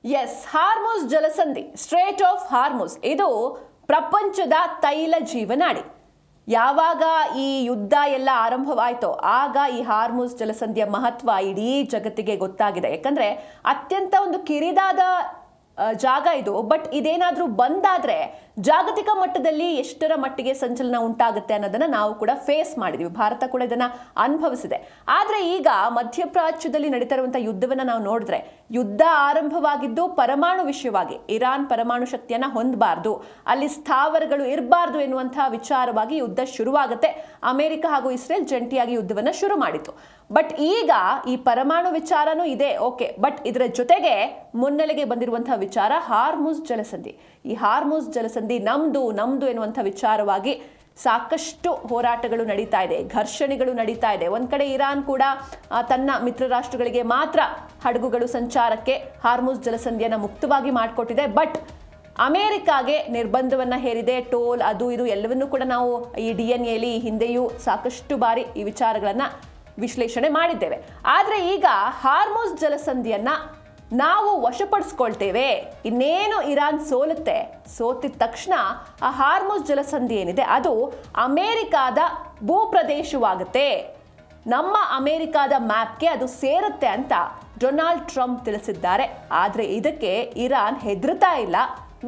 S, Hormuz ಜಲಸಂಧಿ, strait of Hormuz, ಇದು ಪ್ರಪಂಚದ ತೈಲ ಜೀವನಾಡಿ. ಯಾವಾಗ ಈ ಯುದ್ಧ ಎಲ್ಲ ಆರಂಭವಾಯಿತೋ ಆಗ ಈ ಹಾರ್ಮುಜ್ ಜಲಸಂಧಿಯ ಮಹತ್ವ ಇಡೀ ಜಗತ್ತಿಗೆ ಗೊತ್ತಾಗಿದೆ. ಯಾಕಂದ್ರೆ ಅತ್ಯಂತ ಒಂದು ಕಿರಿದಾದ ಜಾಗ ಇದು. ಬಟ್ ಇದೇನಾದ್ರೂ ಬಂದಾದ್ರೆ ಜಾಗತಿಕ ಮಟ್ಟದಲ್ಲಿ ಎಷ್ಟರ ಮಟ್ಟಿಗೆ ಸಂಚಲನ ಉಂಟಾಗುತ್ತೆ ಅನ್ನೋದನ್ನ ನಾವು ಕೂಡ ಫೇಸ್ ಮಾಡಿದ್ವಿ. ಭಾರತ ಕೂಡ ಇದನ್ನ ಅನುಭವಿಸಿದೆ. ಆದ್ರೆ ಈಗ ಮಧ್ಯಪ್ರಾಚ್ಯದಲ್ಲಿ ನಡೀತಾ ಇರುವಂತಹ ಯುದ್ಧವನ್ನ ನಾವು ನೋಡಿದ್ರೆ, ಯುದ್ಧ ಆರಂಭವಾಗಿದ್ದು ಪರಮಾಣು ವಿಷಯವಾಗಿ. ಇರಾನ್ ಪರಮಾಣು ಶಕ್ತಿಯನ್ನ ಹೊಂದಬಾರ್ದು, ಅಲ್ಲಿ ಸ್ಥಾವರಗಳು ಇರಬಾರ್ದು ಎನ್ನುವಂತಹ ವಿಚಾರವಾಗಿ ಯುದ್ಧ ಶುರುವಾಗುತ್ತೆ. ಅಮೆರಿಕ ಹಾಗೂ ಇಸ್ರೇಲ್ ಜಂಟಿಯಾಗಿ ಯುದ್ಧವನ್ನ ಶುರು ಮಾಡಿತು. ಬಟ್ ಈಗ ಈ ಪರಮಾಣು ವಿಚಾರನೂ ಇದೆ, ಓಕೆ. ಬಟ್ ಇದರ ಜೊತೆಗೆ ಮುನ್ನೆಲೆಗೆ ಬಂದಿರುವಂತಹ ವಿಚಾರ ಹಾರ್ಮುಜ್ ಜಲಸಂಧಿ. ಈ ಹಾರ್ಮುಜ್ ಜಲಸಂಧಿ ನಮ್ದು ಎನ್ನುವಂಥ ವಿಚಾರವಾಗಿ ಸಾಕಷ್ಟು ಹೋರಾಟಗಳು ನಡೀತಾ ಇದೆ, ಘರ್ಷಣೆಗಳು ನಡೀತಾ ಇದೆ. ಒಂದ್ ಕಡೆ ಇರಾನ್ ಕೂಡ ತನ್ನ ಮಿತ್ರ ರಾಷ್ಟ್ರಗಳಿಗೆ ಮಾತ್ರ ಹಡಗುಗಳು ಸಂಚಾರಕ್ಕೆ ಹಾರ್ಮುಜ್ ಜಲಸಂಧಿಯನ್ನ ಮುಕ್ತವಾಗಿ ಮಾಡಿಕೊಟ್ಟಿದೆ. ಬಟ್ ಅಮೆರಿಕಾಗೆ ನಿರ್ಬಂಧವನ್ನ ಹೇರಿದೆ. ಟೋಲ್ ಅದು ಇದು ಎಲ್ಲವನ್ನೂ ಕೂಡ ನಾವು ಈ DNA ಹಿಂದೆಯೂ ಸಾಕಷ್ಟು ಬಾರಿ ಈ ವಿಚಾರಗಳನ್ನ ವಿಶ್ಲೇಷಣೆ ಮಾಡಿದ್ದೇವೆ. ಆದ್ರೆ ಈಗ ಹಾರ್ಮುಜ್ ಜಲಸಂಧಿಯನ್ನ ನಾವು ವಶಪಡಿಸ್ಕೊಳ್ತೇವೆ, ಇನ್ನೇನು ಇರಾನ್ ಸೋಲುತ್ತೆ, ಸೋತಿದ ತಕ್ಷಣ ಆ ಹಾರ್ಮುಜ್ ಜಲಸಂಧಿ ಏನಿದೆ ಅದು ಅಮೆರಿಕಾದ ಭೂಪ್ರದೇಶವಾಗುತ್ತೆ, ನಮ್ಮ ಅಮೆರಿಕಾದ ಮ್ಯಾಪ್ಗೆ ಅದು ಸೇರುತ್ತೆ ಅಂತ ಡೊನಾಲ್ಡ್ ಟ್ರಂಪ್ ತಿಳಿಸಿದ್ದಾರೆ. ಆದ್ರೆ ಇದಕ್ಕೆ ಇರಾನ್ ಹೆದರ್ತಾ ಇಲ್ಲ,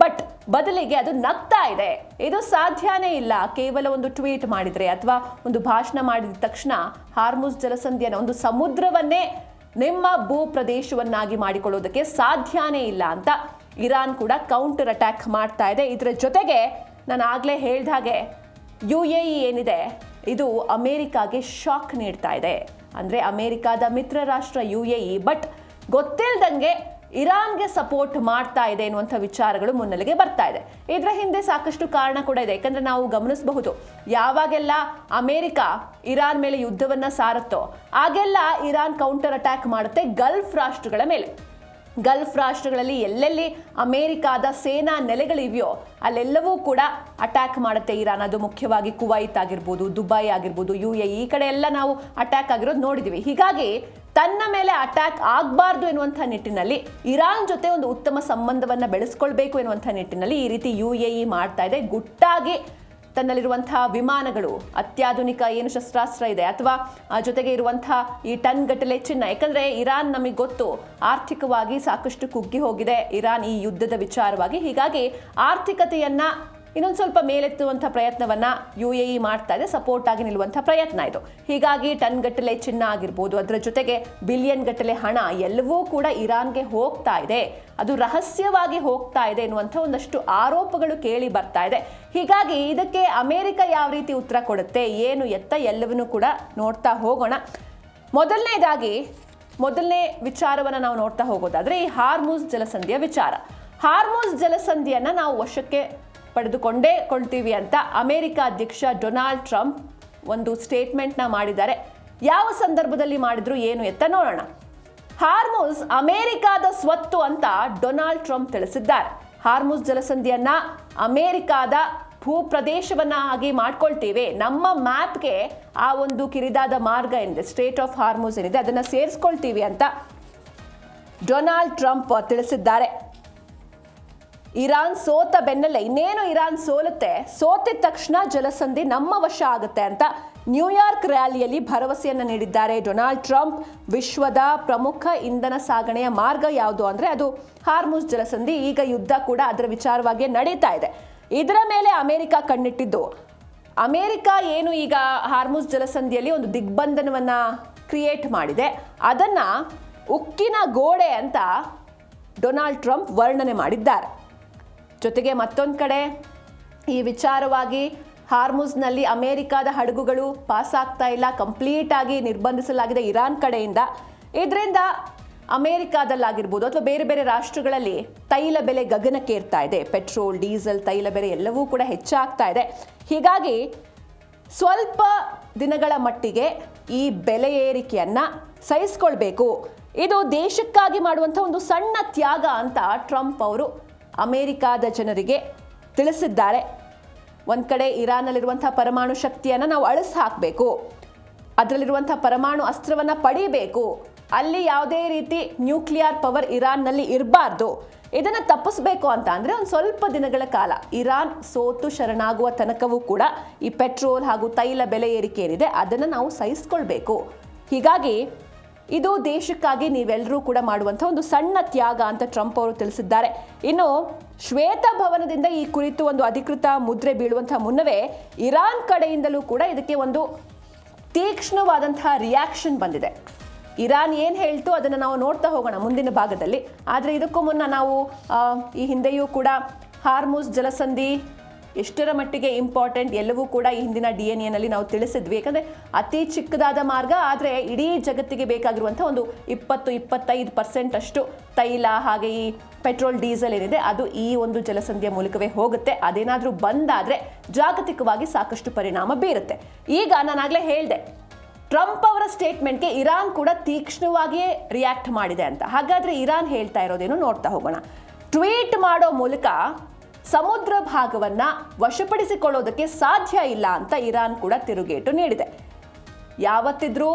ಬಟ್ ಬದಲಿಗೆ ಅದು ನಗ್ತಾ ಇದೆ. ಇದು ಸಾಧ್ಯನೇ ಇಲ್ಲ. ಕೇವಲ ಒಂದು ಟ್ವೀಟ್ ಮಾಡಿದ್ರೆ ಅಥವಾ ಒಂದು ಭಾಷಣ ಮಾಡಿದ ತಕ್ಷಣ ಹಾರ್ಮುಜ್ ಜಲಸಂಧಿಯನ್ನು, ಒಂದು ಸಮುದ್ರವನ್ನೇ ನಿಮ್ಮ ಭೂ ಪ್ರದೇಶವನ್ನಾಗಿ ಮಾಡಿಕೊಳ್ಳೋದಕ್ಕೆ ಸಾಧ್ಯನೇ ಇಲ್ಲ ಅಂತ ಇರಾನ್ ಕೂಡ ಕೌಂಟರ್ ಅಟ್ಯಾಕ್ ಮಾಡ್ತಾ ಇದೆ. ಇದರ ಜೊತೆಗೆ ನಾನು ಆಗ್ಲೇ ಹೇಳ್ದ ಹಾಗೆ UAE ಏನಿದೆ ಇದು ಅಮೆರಿಕಾಗೆ ಶಾಕ್ ನೀಡ್ತಾ ಇದೆ. ಅಂದ್ರೆ ಅಮೆರಿಕಾದ ಮಿತ್ರ ರಾಷ್ಟ್ರ UAE, ಬಟ್ ಗೊತ್ತಿಲ್ದಂಗೆ ಇರಾನ್ಗೆ ಸಪೋರ್ಟ್ ಮಾಡ್ತಾ ಇದೆ ಎನ್ನುವಂಥ ವಿಚಾರಗಳು ಮುನ್ನೆಲೆಗೆ ಬರ್ತಾ ಇದೆ. ಇದರ ಹಿಂದೆ ಸಾಕಷ್ಟು ಕಾರಣ ಕೂಡ ಇದೆ. ಯಾಕಂದ್ರೆ ನಾವು ಗಮನಿಸಬಹುದು, ಯಾವಾಗೆಲ್ಲ ಅಮೆರಿಕ ಇರಾನ್ ಮೇಲೆ ಯುದ್ಧವನ್ನ ಸಾರುತ್ತೋ ಆಗೆಲ್ಲ ಇರಾನ್ ಕೌಂಟರ್ ಅಟ್ಯಾಕ್ ಮಾಡುತ್ತೆ ಗಲ್ಫ್ ರಾಷ್ಟ್ರಗಳ ಮೇಲೆ. ಗಲ್ಫ್ ರಾಷ್ಟ್ರಗಳಲ್ಲಿ ಎಲ್ಲೆಲ್ಲಿ ಅಮೆರಿಕಾದ ಸೇನಾ ನೆಲೆಗಳಿವೆಯೋ ಅಲ್ಲೆಲ್ಲವೂ ಕೂಡ ಅಟ್ಯಾಕ್ ಮಾಡುತ್ತೆ ಇರಾನ್. ಅದು ಮುಖ್ಯವಾಗಿ ಕುವೈತ್ ಆಗಿರ್ಬೋದು, ದುಬೈ ಆಗಿರ್ಬೋದು, UAE ಈ ಕಡೆ ಎಲ್ಲ ನಾವು ಅಟ್ಯಾಕ್ ಆಗಿರೋದು ನೋಡಿದ್ವಿ. ಹೀಗಾಗಿ ತನ್ನ ಮೇಲೆ ಅಟ್ಯಾಕ್ ಆಗಬಾರ್ದು ಎನ್ನುವಂಥ ನಿಟ್ಟಿನಲ್ಲಿ, ಇರಾನ್ ಜೊತೆ ಒಂದು ಉತ್ತಮ ಸಂಬಂಧವನ್ನ ಬೆಳೆಸ್ಕೊಳ್ಬೇಕು ಎನ್ನುವಂಥ ನಿಟ್ಟಿನಲ್ಲಿ ಈ ರೀತಿ UAE ಮಾಡ್ತಾ ಇದೆ. ಗುಟ್ಟಾಗಿ ತನ್ನಲ್ಲಿರುವಂತಹ ವಿಮಾನಗಳು, ಅತ್ಯಾಧುನಿಕ ಏನು ಶಸ್ತ್ರಾಸ್ತ್ರ ಇದೆ ಅಥವಾ ಜೊತೆಗೆ ಇರುವಂತಹ ಈ ಟನ್ ಗಟ್ಟಲೆ ಚಿನ್ನ. ಯಾಕಂದ್ರೆ ಇರಾನ್ ನಮಗೆ ಗೊತ್ತು, ಆರ್ಥಿಕವಾಗಿ ಸಾಕಷ್ಟು ಕುಗ್ಗಿ ಹೋಗಿದೆ ಇರಾನ್ ಈ ಯುದ್ಧದ ವಿಚಾರವಾಗಿ. ಹೀಗಾಗಿ ಆರ್ಥಿಕತೆಯನ್ನ ಇನ್ನೊಂದು ಸ್ವಲ್ಪ ಮೇಲೆತ್ತುವಂಥ ಪ್ರಯತ್ನವನ್ನ UAE ಮಾಡ್ತಾ ಇದೆ, ಸಪೋರ್ಟ್ ಆಗಿ ನಿಲ್ಲುವಂಥ ಪ್ರಯತ್ನ ಇದು. ಹೀಗಾಗಿ ಟನ್ ಗಟ್ಟಲೆ ಚಿನ್ನ ಆಗಿರ್ಬೋದು, ಅದರ ಜೊತೆಗೆ ಬಿಲಿಯನ್ ಗಟ್ಟಲೆ ಹಣ ಎಲ್ಲವೂ ಕೂಡ ಇರಾನ್ಗೆ ಹೋಗ್ತಾ ಇದೆ, ಅದು ರಹಸ್ಯವಾಗಿ ಹೋಗ್ತಾ ಇದೆ ಎನ್ನುವಂಥ ಒಂದಷ್ಟು ಆರೋಪಗಳು ಕೇಳಿ ಬರ್ತಾ ಇದೆ. ಹೀಗಾಗಿ ಇದಕ್ಕೆ ಅಮೆರಿಕ ಯಾವ ರೀತಿ ಉತ್ತರ ಕೊಡುತ್ತೆ, ಏನು ಎತ್ತ ಎಲ್ಲವನ್ನೂ ಕೂಡ ನೋಡ್ತಾ ಹೋಗೋಣ. ಮೊದಲನೇ ವಿಚಾರವನ್ನ ನಾವು ನೋಡ್ತಾ ಹೋಗೋದಾದ್ರೆ ಈ ಹಾರ್ಮುಜ್ ಜಲಸಂಧಿಯ ವಿಚಾರ. ಹಾರ್ಮುಜ್ ಜಲಸಂಧಿಯನ್ನ ನಾವು ವಶಕ್ಕೆ ಪಡೆದುಕೊಂಡೇ ಕೊಳ್ತೀವಿ ಅಂತ ಅಮೆರಿಕ ಅಧ್ಯಕ್ಷ ಡೊನಾಲ್ಡ್ ಟ್ರಂಪ್ ಒಂದು ಸ್ಟೇಟ್ಮೆಂಟ್ನ ಮಾಡಿದ್ದಾರೆ. ಯಾವ ಸಂದರ್ಭದಲ್ಲಿ ಮಾಡಿದ್ರು ಏನು ಎತ್ತ ನೋಡೋಣ. ಹಾರ್ಮುಜ್ ಅಮೆರಿಕಾದ ಸ್ವತ್ತು ಅಂತ ಡೊನಾಲ್ಡ್ ಟ್ರಂಪ್ ತಿಳಿಸಿದ್ದಾರೆ. ಹಾರ್ಮುಜ್ ಜಲಸಂಧಿಯನ್ನ ಅಮೆರಿಕಾದ ಭೂಪ್ರದೇಶವನ್ನಾಗಿ ಮಾಡ್ಕೊಳ್ತೀವಿ, ನಮ್ಮ ಮ್ಯಾಪ್ಗೆ ಆ ಒಂದು ಕಿರಿದಾದ ಮಾರ್ಗ ಏನಿದೆ, ಸ್ಟ್ರೇಟ್ ಆಫ್ ಹಾರ್ಮುಜ್ ಏನಿದೆ ಅದನ್ನ ಸೇರಿಸ್ಕೊಳ್ತೀವಿ ಅಂತ ಡೊನಾಲ್ಡ್ ಟ್ರಂಪ್ ತಿಳಿಸಿದ್ದಾರೆ. ಇರಾನ್ ಸೋತ ಬೆನ್ನಲ್ಲೇ ಇನ್ನೇನು ಇರಾನ್ ಸೋಲುತ್ತೆ, ಸೋತಿದ ತಕ್ಷಣ ಜಲಸಂಧಿ ನಮ್ಮ ವಶ ಆಗುತ್ತೆ ಅಂತ ನ್ಯೂಯಾರ್ಕ್ ರ್ಯಾಲಿಯಲ್ಲಿ ಭರವಸೆಯನ್ನು ನೀಡಿದ್ದಾರೆ ಡೊನಾಲ್ಡ್ ಟ್ರಂಪ್. ವಿಶ್ವದ ಪ್ರಮುಖ ಇಂಧನ ಸಾಗಣೆಯ ಮಾರ್ಗ ಯಾವುದು ಅಂದ್ರೆ ಅದು ಹಾರ್ಮುಜ್ ಜಲಸಂಧಿ. ಈಗ ಯುದ್ಧ ಕೂಡ ಅದರ ವಿಚಾರವಾಗಿ ನಡೀತಾ ಇದೆ. ಇದರ ಮೇಲೆ ಅಮೆರಿಕ ಕಣ್ಣಿಟ್ಟಿದ್ದು, ಅಮೆರಿಕ ಏನು ಈಗ ಹಾರ್ಮುಜ್ ಜಲಸಂಧಿಯಲ್ಲಿ ಒಂದು ದಿಗ್ಬಂಧನವನ್ನ ಕ್ರಿಯೇಟ್ ಮಾಡಿದೆ, ಅದನ್ನ ಉಕ್ಕಿನ ಗೋಡೆ ಅಂತ ಡೊನಾಲ್ಡ್ ಟ್ರಂಪ್ ವರ್ಣನೆ ಮಾಡಿದ್ದಾರೆ. ಜೊತೆಗೆ ಮತ್ತೊಂದು ಕಡೆ ಈ ವಿಚಾರವಾಗಿ ಹಾರ್ಮುಜ್ನಲ್ಲಿ ಅಮೆರಿಕಾದ ಹಡಗುಗಳು ಪಾಸ್ ಆಗ್ತಾ ಇಲ್ಲ, ಕಂಪ್ಲೀಟ್ ಆಗಿ ನಿರ್ಬಂಧಿಸಲಾಗಿದೆ ಇರಾನ್ ಕಡೆಯಿಂದ. ಇದರಿಂದ ಅಮೆರಿಕಾದಲ್ಲಾಗಿರ್ಬೋದು ಅಥವಾ ಬೇರೆ ಬೇರೆ ರಾಷ್ಟ್ರಗಳಲ್ಲಿ ತೈಲ ಬೆಲೆ ಗಗನಕ್ಕೇರ್ತಾ ಇದೆ. ಪೆಟ್ರೋಲ್, ಡೀಸೆಲ್, ತೈಲ ಬೆಲೆ ಎಲ್ಲವೂ ಕೂಡ ಹೆಚ್ಚಾಗ್ತಾ ಇದೆ. ಹೀಗಾಗಿ ಸ್ವಲ್ಪ ದಿನಗಳ ಮಟ್ಟಿಗೆ ಈ ಬೆಲೆ ಏರಿಕೆಯನ್ನ ಸಹಿಸ್ಕೊಳ್ಬೇಕು, ಇದು ದೇಶಕ್ಕಾಗಿ ಮಾಡುವಂಥ ಒಂದು ಸಣ್ಣ ತ್ಯಾಗ ಅಂತ ಟ್ರಂಪ್ ಅವರು ಅಮೆರಿಕಾದ ಜನರಿಗೆ ತಿಳಿಸಿದ್ದಾರೆ. ಒಂದ್ ಕಡೆ ಇರಾನ್ನಲ್ಲಿರುವಂತಹ ಪರಮಾಣು ಶಕ್ತಿಯನ್ನು ನಾವು ಅಳಿಸಿ ಹಾಕಬೇಕು, ಅದರಲ್ಲಿರುವಂತಹ ಪರಮಾಣು ಅಸ್ತ್ರವನ್ನ ಪಡಿಬೇಕು, ಅಲ್ಲಿ ಯಾವುದೇ ರೀತಿ ನ್ಯೂಕ್ಲಿಯರ್ ಪವರ್ ಇರಾನ್ನಲ್ಲಿ ಇರಬಾರ್ದು. ಇದನ್ನು ತಪ್ಪಿಸಬೇಕು ಅಂತ ಅಂದರೆ ಒಂದು ಸ್ವಲ್ಪ ದಿನಗಳ ಕಾಲ ಇರಾನ್ ಸೋತು ಶರಣಾಗುವ ತನಕವೂ ಕೂಡ ಈ ಪೆಟ್ರೋಲ್ ಹಾಗೂ ತೈಲ ಬೆಲೆ ಏರಿಕೆ ಏನಿದೆ ಅದನ್ನು ನಾವು ಸಹಿಸ್ಕೊಳ್ಬೇಕು. ಹೀಗಾಗಿ ಇದು ದೇಶಕ್ಕಾಗಿ ನೀವೆಲ್ಲರೂ ಕೂಡ ಮಾಡುವಂಥ ಒಂದು ಸಣ್ಣ ತ್ಯಾಗ ಅಂತ ಟ್ರಂಪ್ ಅವರು ತಿಳಿಸಿದ್ದಾರೆ. ಇನ್ನು ಶ್ವೇತಭವನದಿಂದ ಈ ಕುರಿತು ಒಂದು ಅಧಿಕೃತ ಮುದ್ರೆ ಬೀಳುವಂತಹ ಮುನ್ನವೇ ಇರಾನ್ ಕಡೆಯಿಂದಲೂ ಕೂಡ ಇದಕ್ಕೆ ಒಂದು ತೀಕ್ಷ್ಣವಾದಂತಹ ರಿಯಾಕ್ಷನ್ ಬಂದಿದೆ. ಇರಾನ್ ಏನು ಹೇಳ್ತು ಅದನ್ನು ನಾವು ನೋಡ್ತಾ ಹೋಗೋಣ ಮುಂದಿನ ಭಾಗದಲ್ಲಿ. ಆದರೆ ಇದಕ್ಕೂ ಮುನ್ನ ನಾವು ಈ ಹಿಂದೆಯೂ ಕೂಡ ಹಾರ್ಮುಜ್ ಜಲಸಂಧಿ ಎಷ್ಟರ ಮಟ್ಟಿಗೆ ಇಂಪಾರ್ಟೆಂಟ್ ಎಲ್ಲವೂ ಕೂಡ ಈ ಹಿಂದಿನ DNA ನಾವು ತಿಳಿಸಿದ್ವಿ. ಯಾಕಂದರೆ ಅತಿ ಚಿಕ್ಕದಾದ ಮಾರ್ಗ, ಆದರೆ ಇಡೀ ಜಗತ್ತಿಗೆ ಬೇಕಾಗಿರುವಂಥ ಒಂದು 20-25% ಅಷ್ಟು ತೈಲ ಹಾಗೆ ಈ ಪೆಟ್ರೋಲ್ ಡೀಸೆಲ್ ಏನಿದೆ ಅದು ಈ ಒಂದು ಜಲಸಂಧಿಯ ಮೂಲಕವೇ ಹೋಗುತ್ತೆ. ಅದೇನಾದರೂ ಬಂದಾದರೆ ಜಾಗತಿಕವಾಗಿ ಸಾಕಷ್ಟು ಪರಿಣಾಮ ಬೀರುತ್ತೆ. ಈಗ ನಾನಾಗಲೇ ಹೇಳಿದೆ, ಟ್ರಂಪ್ ಅವರ ಸ್ಟೇಟ್ಮೆಂಟ್ಗೆ ಇರಾನ್ ಕೂಡ ತೀಕ್ಷ್ಣವಾಗಿಯೇ ರಿಯಾಕ್ಟ್ ಮಾಡಿದೆ ಅಂತ. ಹಾಗಾದರೆ ಇರಾನ್ ಹೇಳ್ತಾ ಇರೋದೇನು ನೋಡ್ತಾ ಹೋಗೋಣ. ಟ್ವೀಟ್ ಮಾಡೋ ಮೂಲಕ ಸಮುದ್ರ ಭಾಗವನ್ನು ವಶಪಡಿಸಿಕೊಳ್ಳೋದಕ್ಕೆ ಸಾಧ್ಯ ಇಲ್ಲ ಅಂತ ಇರಾನ್ ಕೂಡ ತಿರುಗೇಟು ನೀಡಿದೆ. ಯಾವತ್ತಿದ್ರೂ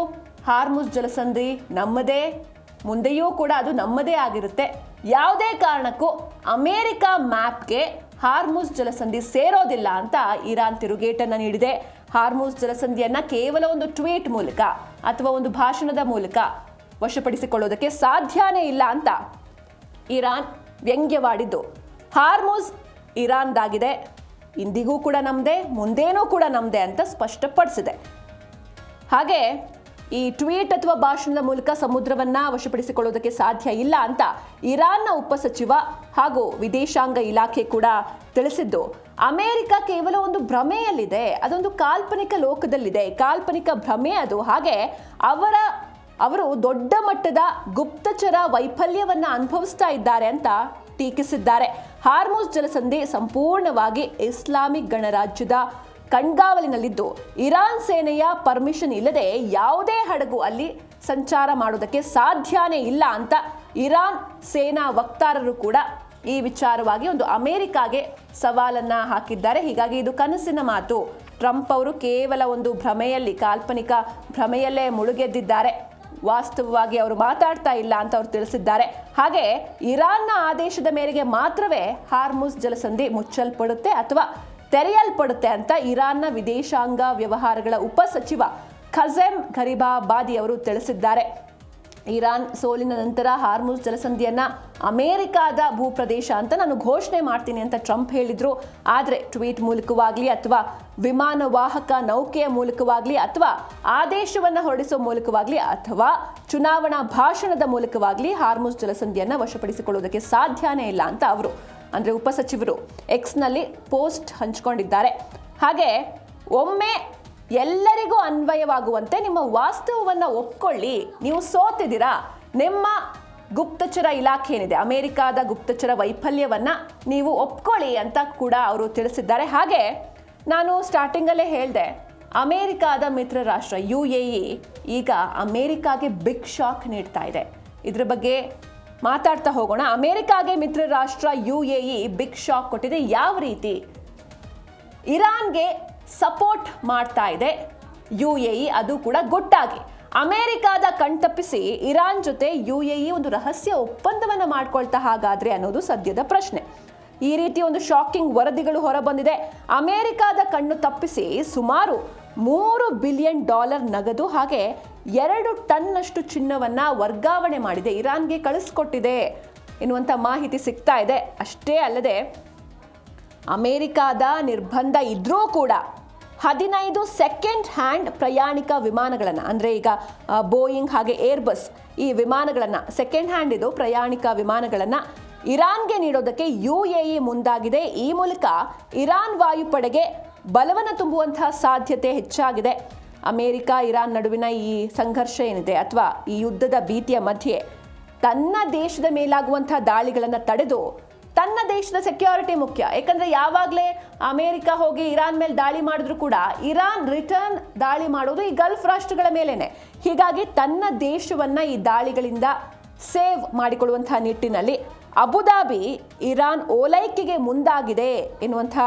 ಹಾರ್ಮುಜ್ ಜಲಸಂಧಿ ನಮ್ಮದೇ, ಮುಂದೆಯೂ ಕೂಡ ಅದು ನಮ್ಮದೇ ಆಗಿರುತ್ತೆ. ಯಾವುದೇ ಕಾರಣಕ್ಕೂ ಅಮೆರಿಕ ಮ್ಯಾಪ್ಗೆ ಹಾರ್ಮುಜ್ ಜಲಸಂಧಿ ಸೇರೋದಿಲ್ಲ ಅಂತ ಇರಾನ್ ತಿರುಗೇಟನ್ನು ನೀಡಿದೆ. ಹಾರ್ಮುಜ್ ಜಲಸಂಧಿಯನ್ನು ಕೇವಲ ಒಂದು ಟ್ವೀಟ್ ಮೂಲಕ ಅಥವಾ ಒಂದು ಭಾಷಣದ ಮೂಲಕ ವಶಪಡಿಸಿಕೊಳ್ಳೋದಕ್ಕೆ ಸಾಧ್ಯನೇ ಇಲ್ಲ ಅಂತ ಇರಾನ್ ವ್ಯಂಗ್ಯವಾಡಿದ್ದು. ಹಾರ್ಮುಜ್ ಇರಾನ್ದಾಗಿದೆ, ಇಂದಿಗೂ ಕೂಡ ನಮ್ಮದೇ, ಮುಂದೇನೂ ಕೂಡ ನಮ್ಮದೇ ಅಂತ ಸ್ಪಷ್ಟಪಡಿಸಿದೆ. ಹಾಗೆ ಈ ಟ್ವೀಟ್ ಅಥವಾ ಭಾಷಣದ ಮೂಲಕ ಸಮುದ್ರವನ್ನು ವಶಪಡಿಸಿಕೊಳ್ಳೋದಕ್ಕೆ ಸಾಧ್ಯ ಇಲ್ಲ ಅಂತ ಇರಾನ್ನ ಉಪಸಚಿವ ಹಾಗೂ ವಿದೇಶಾಂಗ ಇಲಾಖೆ ಕೂಡ ತಿಳಿಸಿದ್ದು. ಅಮೆರಿಕ ಕೇವಲ ಒಂದು ಭ್ರಮೆಯಲ್ಲಿದೆ, ಅದೊಂದು ಕಾಲ್ಪನಿಕ ಲೋಕದಲ್ಲಿದೆ, ಕಾಲ್ಪನಿಕ ಭ್ರಮೆ ಅದು. ಹಾಗೆ ಅವರು ದೊಡ್ಡ ಮಟ್ಟದ ಗುಪ್ತಚರ ವೈಫಲ್ಯವನ್ನು ಅನುಭವಿಸ್ತಾ ಇದ್ದಾರೆ ಅಂತ ಟೀಕಿಸಿದ್ದಾರೆ. ಹಾರ್ಮುಜ್ ಜಲಸಂಧಿ ಸಂಪೂರ್ಣವಾಗಿ ಇಸ್ಲಾಮಿಕ್ ಗಣರಾಜ್ಯದ ಕಣ್ಗಾವಲಿನಲ್ಲಿದ್ದು ಇರಾನ್ ಸೇನೆಯ ಪರ್ಮಿಷನ್ ಇಲ್ಲದೆ ಯಾವುದೇ ಹಡಗು ಅಲ್ಲಿ ಸಂಚಾರ ಮಾಡೋದಕ್ಕೆ ಸಾಧ್ಯನೇ ಇಲ್ಲ ಅಂತ ಇರಾನ್ ಸೇನಾ ವಕ್ತಾರರು ಕೂಡ ಈ ವಿಚಾರವಾಗಿ ಒಂದು ಅಮೆರಿಕಾಗೆ ಸವಾಲನ್ನ ಹಾಕಿದ್ದಾರೆ. ಹೀಗಾಗಿ ಇದು ಕನಸಿನ ಮಾತು. ಟ್ರಂಪ್ ಅವರು ಕೇವಲ ಒಂದು ಭ್ರಮೆಯಲ್ಲಿ, ಕಾಲ್ಪನಿಕ ಭ್ರಮೆಯಲ್ಲೇ ಮುಳುಗೆದ್ದಿದ್ದಾರೆ, ವಾಸ್ತವವಾಗಿ ಅವರು ಮಾತಾಡ್ತಾ ಇಲ್ಲ ಅಂತ ಅವರು ತಿಳಿಸಿದ್ದಾರೆ. ಹಾಗೆ ಇರಾನ್ನ ಆದೇಶದ ಮೇರೆಗೆ ಮಾತ್ರವೇ ಹಾರ್ಮುಜ್ ಜಲಸಂಧಿ ಮುಚ್ಚಲ್ಪಡುತ್ತೆ ಅಥವಾ ತೆರೆಯಲ್ಪಡುತ್ತೆ ಅಂತ ಇರಾನ್ನ ವಿದೇಶಾಂಗ ವ್ಯವಹಾರಗಳ ಉಪಸಚಿವ ಖಜೆಮ್ ಘರಿಬಾಬಾದಿ ಅವರು ತಿಳಿಸಿದ್ದಾರೆ. ಇರಾನ್ ಸೋಲಿನ ನಂತರ ಹಾರ್ಮುಜ್ ಜಲಸಂಧಿಯನ್ನ ಅಮೆರಿಕಾದ ಭೂಪ್ರದೇಶ ಅಂತ ನಾನು ಘೋಷಣೆ ಮಾಡ್ತೀನಿ ಅಂತ ಟ್ರಂಪ್ ಹೇಳಿದ್ರು. ಆದರೆ ಟ್ವೀಟ್ ಮೂಲಕವಾಗಲಿ ಅಥವಾ ವಿಮಾನವಾಹಕ ನೌಕೆಯ ಮೂಲಕವಾಗಲಿ ಅಥವಾ ಆದೇಶವನ್ನು ಹೊರಡಿಸುವ ಮೂಲಕವಾಗಲಿ ಅಥವಾ ಚುನಾವಣಾ ಭಾಷಣದ ಮೂಲಕವಾಗಲಿ ಹಾರ್ಮುಜ್ ಜಲಸಂಧಿಯನ್ನ ವಶಪಡಿಸಿಕೊಳ್ಳುವುದಕ್ಕೆ ಸಾಧ್ಯನೇ ಇಲ್ಲ ಅಂತ ಅವರು ಅಂದರೆ ಉಪಸಚಿವರು ಎಕ್ಸ್ನಲ್ಲಿ ಪೋಸ್ಟ್ ಹಂಚಿಕೊಂಡಿದ್ದಾರೆ. ಹಾಗೆ ಒಮ್ಮೆ ಎಲ್ಲರಿಗೂ ಅನ್ವಯವಾಗುವಂತೆ ನಿಮ್ಮ ವಾಸ್ತವವನ್ನು ಒಪ್ಕೊಳ್ಳಿ, ನೀವು ಸೋತಿದ್ದೀರಾ, ನಿಮ್ಮ ಗುಪ್ತಚರ ಇಲಾಖೆ ಏನಿದೆ ಅಮೆರಿಕಾದ ಗುಪ್ತಚರ ವೈಫಲ್ಯವನ್ನು ನೀವು ಒಪ್ಕೊಳ್ಳಿ ಅಂತ ಕೂಡ ಅವರು ತಿಳಿಸಿದ್ದಾರೆ. ಹಾಗೆ ನಾನು ಸ್ಟಾರ್ಟಿಂಗಲ್ಲೇ ಹೇಳಿದೆ, ಅಮೆರಿಕಾದ ಮಿತ್ರ ರಾಷ್ಟ್ರ UAE ಈಗ ಅಮೆರಿಕಾಗೆ ಬಿಗ್ ಶಾಕ್ ನೀಡ್ತಾ ಇದೆ. ಇದರ ಬಗ್ಗೆ ಮಾತಾಡ್ತಾ ಹೋಗೋಣ. ಅಮೆರಿಕಾಗೆ ಮಿತ್ರ ರಾಷ್ಟ್ರ UAE ಬಿಗ್ ಶಾಕ್ ಕೊಟ್ಟಿದೆ. ಯಾವ ರೀತಿ ಇರಾನ್ಗೆ ಸಪೋರ್ಟ್ ಮಾಡ್ತಾ ಇದೆ UAE, ಅದು ಕೂಡ ಗುಟ್ಟಾಗಿ. ಅಮೆರಿಕಾದ ಕಣ್ತಪ್ಪಿಸಿ ಇರಾನ್ ಜೊತೆ UAE ಒಂದು ರಹಸ್ಯ ಒಪ್ಪಂದವನ್ನು ಮಾಡ್ಕೊಳ್ತಾ ಹಾಗಾದ್ರೆ ಅನ್ನೋದು ಸದ್ಯದ ಪ್ರಶ್ನೆ. ಈ ರೀತಿ ಒಂದು ಶಾಕಿಂಗ್ ವರದಿಗಳು ಹೊರಬಂದಿದೆ. ಅಮೆರಿಕಾದ ಕಣ್ಣು ತಪ್ಪಿಸಿ ಸುಮಾರು $3 ಬಿಲಿಯನ್ ನಗದು ಹಾಗೆ 2 ಟನ್ನಷ್ಟು ಚಿನ್ನವನ್ನ ವರ್ಗಾವಣೆ ಮಾಡಿದೆ, ಇರಾನ್ಗೆ ಕಳಿಸ್ಕೊಟ್ಟಿದೆ ಎನ್ನುವಂಥ ಮಾಹಿತಿ ಸಿಗ್ತಾ ಇದೆ. ಅಷ್ಟೇ ಅಲ್ಲದೆ ಅಮೆರಿಕಾದ ನಿರ್ಬಂಧ ಇದ್ರೂ ಕೂಡ 15 ಸೆಕೆಂಡ್ ಹ್ಯಾಂಡ್ ಪ್ರಯಾಣಿಕ ವಿಮಾನಗಳನ್ನು, ಅಂದರೆ ಈಗ ಬೋಯಿಂಗ್ ಹಾಗೆ ಏರ್ಬಸ್ ಈ ವಿಮಾನಗಳನ್ನು ಸೆಕೆಂಡ್ ಹ್ಯಾಂಡ್ ಇದು ಪ್ರಯಾಣಿಕ ವಿಮಾನಗಳನ್ನು ಇರಾನ್ಗೆ ನೀಡೋದಕ್ಕೆ UAE ಮುಂದಾಗಿದೆ. ಈ ಮೂಲಕ ಇರಾನ್ ವಾಯುಪಡೆಗೆ ಬಲವನ್ನು ತುಂಬುವಂತಹ ಸಾಧ್ಯತೆ ಹೆಚ್ಚಾಗಿದೆ. ಅಮೆರಿಕ ಇರಾನ್ ನಡುವಿನ ಈ ಸಂಘರ್ಷ ಏನಿದೆ ಅಥವಾ ಈ ಯುದ್ಧದ ಭೀತಿಯ ಮಧ್ಯೆ ತನ್ನ ದೇಶದ ಮೇಲಾಗುವಂತಹ ದಾಳಿಗಳನ್ನು ತಡೆದು ತನ್ನ ದೇಶದ ಸೆಕ್ಯೂರಿಟಿ ಮುಖ್ಯ. ಯಾಕಂದರೆ ಯಾವಾಗಲೇ ಅಮೆರಿಕ ಹೋಗಿ ಇರಾನ್ ಮೇಲೆ ದಾಳಿ ಮಾಡಿದ್ರು ಕೂಡ ಇರಾನ್ ರಿಟರ್ನ್ ದಾಳಿ ಮಾಡೋದು ಈ ಗಲ್ಫ್ ರಾಷ್ಟ್ರಗಳ ಮೇಲೇನೆ. ಹೀಗಾಗಿ ತನ್ನ ದೇಶವನ್ನು ಈ ದಾಳಿಗಳಿಂದ ಸೇವ್ ಮಾಡಿಕೊಳ್ಳುವಂತಹ ನಿಟ್ಟಿನಲ್ಲಿ ಅಬುದಾಬಿ ಇರಾನ್ ಓಲೈಕೆಗೆ ಮುಂದಾಗಿದೆ ಎನ್ನುವಂಥ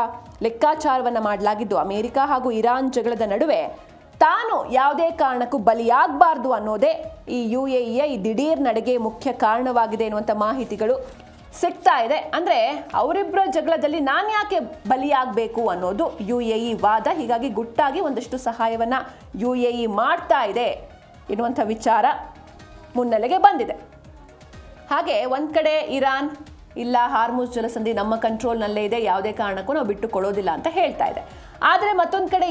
ಲೆಕ್ಕಾಚಾರವನ್ನು ಮಾಡಲಾಗಿದ್ದು, ಅಮೆರಿಕ ಹಾಗೂ ಇರಾನ್ ಜಗಳದ ನಡುವೆ ತಾನು ಯಾವುದೇ ಕಾರಣಕ್ಕೂ ಬಲಿಯಾಗಬಾರ್ದು ಅನ್ನೋದೇ ಈ UAEಯ ಈ ದಿಢೀರ್ ನಡೆಗೆ ಮುಖ್ಯ ಕಾರಣವಾಗಿದೆ ಎನ್ನುವಂಥ ಮಾಹಿತಿಗಳು ಸಿಗ್ತಾ ಇದೆ. ಅಂದರೆ ಅವರಿಬ್ಬರ ಜಗಳದಲ್ಲಿ ನಾನು ಯಾಕೆ ಬಲಿಯಾಗಬೇಕು ಅನ್ನೋದು UAE ವಾದ. ಹೀಗಾಗಿ ಗುಟ್ಟಾಗಿ ಒಂದಷ್ಟು ಸಹಾಯವನ್ನ UAE ಮಾಡ್ತಾ ಇದೆ ಎನ್ನುವಂಥ ವಿಚಾರ ಮುನ್ನೆಲೆಗೆ ಬಂದಿದೆ. ಹಾಗೆ ಒಂದು ಕಡೆ ಇರಾನ್ ಇಲ್ಲ ಹಾರ್ಮುಜ್ ಜಲಸಂಧಿ ನಮ್ಮ ಕಂಟ್ರೋಲ್ನಲ್ಲೇ ಇದೆ, ಯಾವುದೇ ಕಾರಣಕ್ಕೂ ನಾವು ಬಿಟ್ಟು ಕೊಡೋದಿಲ್ಲ ಅಂತ ಹೇಳ್ತಾ ಇದೆ. ಆದರೆ ಮತ್ತೊಂದು ಕಡೆ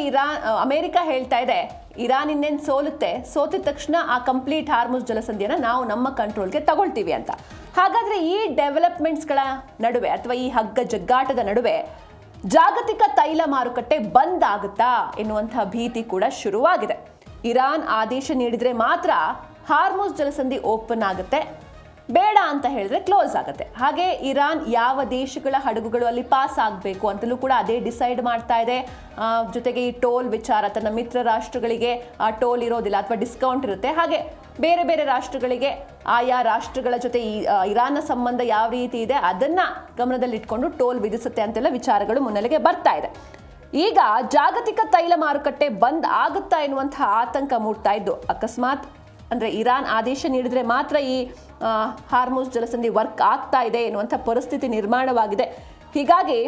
ಅಮೆರಿಕ ಹೇಳ್ತಾ ಇದೆ ಇರಾನ್ ಇನ್ನೇನು ಸೋತಿದ ತಕ್ಷಣ ಆ ಕಂಪ್ಲೀಟ್ ಹಾರ್ಮುಜ್ ಜಲಸಂಧಿಯನ್ನು ನಾವು ನಮ್ಮ ಕಂಟ್ರೋಲ್ಗೆ ತಗೊಳ್ತೀವಿ ಅಂತ. ಹಾಗಾದರೆ ಈ ಡೆವಲಪ್ಮೆಂಟ್ಸ್ಗಳ ನಡುವೆ ಅಥವಾ ಈ ಹಗ್ಗ ಜಗ್ಗಾಟದ ನಡುವೆ ಜಾಗತಿಕ ತೈಲ ಮಾರುಕಟ್ಟೆ ಬಂದ್ ಆಗುತ್ತಾ ಎನ್ನುವಂಥ ಭೀತಿ ಕೂಡ ಶುರುವಾಗಿದೆ. ಇರಾನ್ ಆದೇಶ ನೀಡಿದರೆ ಮಾತ್ರ ಹಾರ್ಮುಜ್ ಜಲಸಂಧಿ ಓಪನ್ ಆಗುತ್ತೆ, ಬೇಡ ಅಂತ ಹೇಳಿದ್ರೆ ಕ್ಲೋಸ್ ಆಗುತ್ತೆ. ಹಾಗೆ ಇರಾನ್ ಯಾವ ದೇಶಗಳ ಹಡಗುಗಳು ಅಲ್ಲಿ ಪಾಸ್ ಆಗಬೇಕು ಅಂತಲೂ ಕೂಡ ಅದೇ ಡಿಸೈಡ್ ಮಾಡ್ತಾ ಇದೆ. ಜೊತೆಗೆ ಈ ಟೋಲ್ ವಿಚಾರ, ತನ್ನ ಮಿತ್ರ ರಾಷ್ಟ್ರಗಳಿಗೆ ಟೋಲ್ ಇರೋದಿಲ್ಲ ಅಥವಾ ಡಿಸ್ಕೌಂಟ್ ಇರುತ್ತೆ. ಹಾಗೆ ಬೇರೆ ಬೇರೆ ರಾಷ್ಟ್ರಗಳಿಗೆ ಆಯಾ ರಾಷ್ಟ್ರಗಳ ಜೊತೆ ಇರಾನ್ನ ಸಂಬಂಧ ಯಾವ ರೀತಿ ಇದೆ ಅದನ್ನ ಗಮನದಲ್ಲಿಟ್ಕೊಂಡು ಟೋಲ್ ವಿಧಿಸುತ್ತೆ ಅಂತೆಲ್ಲ ವಿಚಾರಗಳು ಮುನ್ನೆಲೆಗೆ ಬರ್ತಾ ಇದೆ. ಈಗ ಜಾಗತಿಕ ತೈಲ ಮಾರುಕಟ್ಟೆ ಬಂದ್ ಆಗುತ್ತಾ ಎನ್ನುವಂತಹ ಆತಂಕ ಮೂಡ್ತಾ ಇದ್ದು, ಅಕಸ್ಮಾತ್ ಅಂದರೆ ಇರಾನ್ ಆದೇಶ ನೀಡಿದರೆ ಮಾತ್ರ ಈ ಹಾರ್ಮುಜ್ ಜಲಸಂಧಿ ವರ್ಕ್ ಆಗ್ತಾ ಇದೆ ಎನ್ನುವಂಥ ಪರಿಸ್ಥಿತಿ ನಿರ್ಮಾಣವಾಗಿದೆ. ಹೀಗಾಗಿ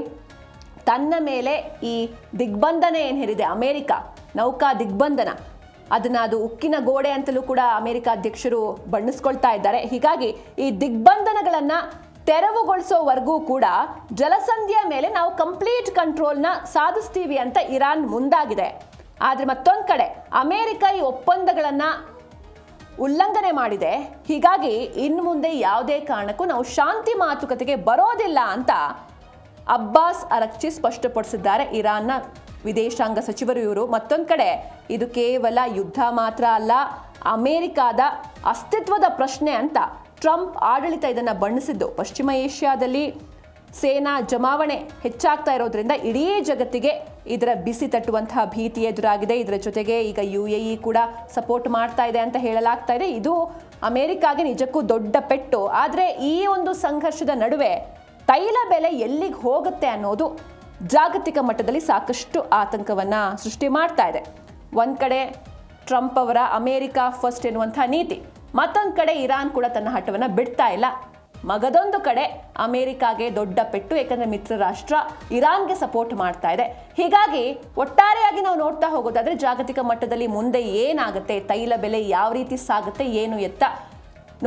ತನ್ನ ಮೇಲೆ ಈ ದಿಗ್ಬಂಧನ ಏನು ಹೇರಿದೆ ಅಮೆರಿಕ, ನೌಕಾ ದಿಗ್ಬಂಧನ, ಅದು ಉಕ್ಕಿನ ಗೋಡೆ ಅಂತಲೂ ಕೂಡ ಅಮೆರಿಕ ಅಧ್ಯಕ್ಷರು ಬಣ್ಣಿಸ್ಕೊಳ್ತಾ ಇದ್ದಾರೆ. ಹೀಗಾಗಿ ಈ ದಿಗ್ಬಂಧನಗಳನ್ನು ತೆರವುಗೊಳಿಸೋವರೆಗೂ ಕೂಡ ಜಲಸಂಧಿಯ ಮೇಲೆ ನಾವು ಕಂಪ್ಲೀಟ್ ಕಂಟ್ರೋಲ್ನ ಸಾಧಿಸ್ತೀವಿ ಅಂತ ಇರಾನ್ ಮುಂದಾಗಿದೆ. ಆದರೆ ಮತ್ತೊಂದು ಕಡೆ ಅಮೆರಿಕ ಈ ಒಪ್ಪಂದಗಳನ್ನು ಉಲ್ಲಂಘನೆ ಮಾಡಿದೆ. ಹೀಗಾಗಿ ಇನ್ನು ಮುಂದೆ ಯಾವುದೇ ಕಾರಣಕ್ಕೂ ನಾವು ಶಾಂತಿ ಮಾತುಕತೆಗೆ ಬರೋದಿಲ್ಲ ಅಂತ ಅಬ್ಬಾಸ್ ಅರಕ್ಚಿ ಸ್ಪಷ್ಟಪಡಿಸಿದ್ದಾರೆ, ಇರಾನ್ನ ವಿದೇಶಾಂಗ ಸಚಿವರು ಇವರು. ಮತ್ತೊಂದು ಕಡೆ ಇದು ಕೇವಲ ಯುದ್ಧ ಮಾತ್ರ ಅಲ್ಲ, ಅಮೆರಿಕಾದ ಅಸ್ತಿತ್ವದ ಪ್ರಶ್ನೆ ಅಂತ ಟ್ರಂಪ್ ಆಡಳಿತ ಇದನ್ನು ಬಣ್ಣಿಸಿದ್ದು. ಪಶ್ಚಿಮ ಏಷ್ಯಾದಲ್ಲಿ ಸೇನಾ ಜಮಾವಣೆ ಹೆಚ್ಚಾಗ್ತಾ ಇರೋದ್ರಿಂದ ಇಡೀ ಜಗತ್ತಿಗೆ ಇದರ ಬಿಸಿ ತಟ್ಟುವಂತಹ ಭೀತಿ ಎದುರಾಗಿದೆ. ಇದರ ಜೊತೆಗೆ ಈಗ UAE ಕೂಡ ಸಪೋರ್ಟ್ ಮಾಡ್ತಾ ಇದೆ ಅಂತ ಹೇಳಲಾಗ್ತಾ ಇದೆ. ಇದು ಅಮೆರಿಕಾಗೆ ನಿಜಕ್ಕೂ ದೊಡ್ಡ ಪೆಟ್ಟು. ಆದರೆ ಈ ಒಂದು ಸಂಘರ್ಷದ ನಡುವೆ ತೈಲ ಬೆಲೆ ಎಲ್ಲಿಗೆ ಹೋಗುತ್ತೆ ಅನ್ನೋದು ಜಾಗತಿಕ ಮಟ್ಟದಲ್ಲಿ ಸಾಕಷ್ಟು ಆತಂಕವನ್ನ ಸೃಷ್ಟಿ ಮಾಡ್ತಾ ಇದೆ. ಒಂದು ಕಡೆ ಟ್ರಂಪ್ ಅವರ ಅಮೆರಿಕಾ ಫಸ್ಟ್ ಎನ್ನುವಂಥ ನೀತಿ, ಮತ್ತೊಂದು ಕಡೆ ಇರಾನ್ ಕೂಡ ತನ್ನ ಹಠವನ್ನು ಬಿಡ್ತಾ ಇಲ್ಲ. ಮಗದೊಂದು ಕಡೆ ಅಮೆರಿಕಾಗೆ ದೊಡ್ಡ ಪೆಟ್ಟು, ಯಾಕಂದ್ರೆ ಮಿತ್ರ ರಾಷ್ಟ್ರ ಇರಾನ್ಗೆ ಸಪೋರ್ಟ್ ಮಾಡ್ತಾ ಇದೆ. ಹೀಗಾಗಿ ಒಟ್ಟಾರೆಯಾಗಿ ನಾವು ನೋಡ್ತಾ ಹೋಗೋದಾದ್ರೆ ಜಾಗತಿಕ ಮಟ್ಟದಲ್ಲಿ ಮುಂದೆ ಏನಾಗುತ್ತೆ, ತೈಲ ಬೆಲೆ ಯಾವ ರೀತಿ ಸಾಗುತ್ತೆ, ಏನು ಎತ್ತ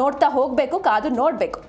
ನೋಡ್ತಾ ಹೋಗಬೇಕು, ಕಾದು ನೋಡಬೇಕು.